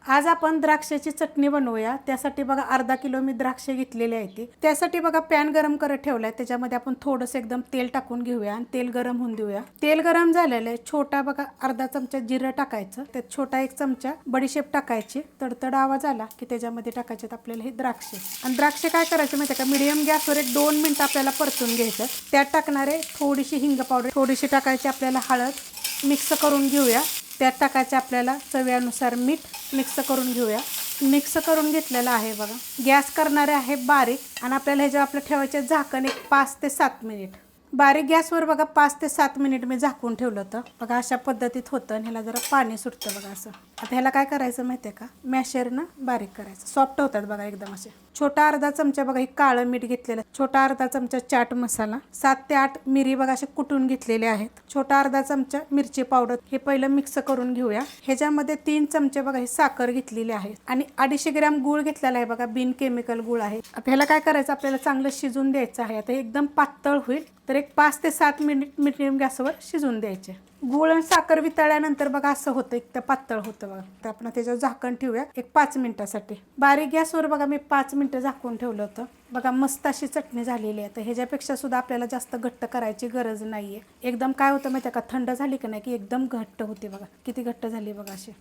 आज आपण द्राक्षाची चटणी बनवूया। त्यासाठी बघा अर्धा किलो मी द्राक्षे घेतलेली आहेत। त्यासाठी बघा पॅन गरम करत ठेवलाय, त्याच्यामध्ये आपण थोडंसं एकदम तेल टाकून घेऊया आणि तेल गरम होऊन देऊया। तेल गरम झालेलं आहे, छोटा बघा अर्धा चमचा जिरं टाकायचं, त्यात छोटा 1 चमचा बडीशेप टाकायची। तडतड आवाज आला की त्याच्यामध्ये टाकायचे आपल्याला हे द्राक्षे। आणि द्राक्षे काय करायचे माहिती का, मीडियम गॅसवर 1-2 मिनिट आपल्याला परतून घ्यायचं। त्यात टाकणारे थोडीशी हिंग पावडर थोडीशी टाकायची, आपल्याला हळद मिक्स करून घेऊया। त्यात टाकायचे आपल्याला चवीनुसार मीठ, मिक्स करून घेऊया। मिक्स करून घेतलेला आहे बघा। गॅस करणारे आहे बारीक आणि आपल्याला ह्याच्यावर आपलं ठेवायचे झाकण 5 ते 7 मिनिट। बारीक गॅसवर बघा 5 ते 7 मिनिट मी झाकून ठेवलं होतं बघा। अशा पद्धतीत होतं आणि ह्याला जरा पाणी सुटतं बघा असं। आता ह्याला काय करायचं माहिती आहे का, मॅशरनं बारीक करायचं, सॉफ्ट होतात बघा एकदम असे। छोटा अर्धा चमचा बघा हे काळं मीठ घेतलेलं, छोटा अर्धा चमचा चाट मसाला, 7 ते 8 मिरी बघा असे कुटून घेतलेले आहेत, छोटा अर्धा चमचा मिरची पावडर। हे पहिलं मिक्स करून घेऊया। ह्याच्यामध्ये 3 चमचे बघा ही साखर घेतलेली आहे आणि 250 ग्रॅम गूळ घेतलेला आहे बघा, बिन केमिकल गूळ आहे। आता ह्याला काय करायचं, आपल्याला चांगलं शिजून द्यायचं आहे। आता एकदम पातळ होईल तर 5 ते 7 मिनिट मीडियम गॅसवर शिजून द्यायचे। गूळ आणि साखर वितळल्यानंतर बघा असं होतं, एक तर पातळ होतं बघा। तर आपण त्याच्यावर झाकण ठेवूया 5 मिनिटासाठी। बारीक गॅसवर बघा मी 5 मिनिटं झाकून ठेवलं होतं बघा। मस्त अशी चटणी झालेली आहे। तर ह्याच्यापेक्षा सुद्धा आपल्याला जास्त घट्ट करायची गरज नाहीये। एकदम काय होतं माहिती आहे का, थंड झाली की नाही की एकदम घट्ट होते बघा। किती घट्ट झाली बघा अशी।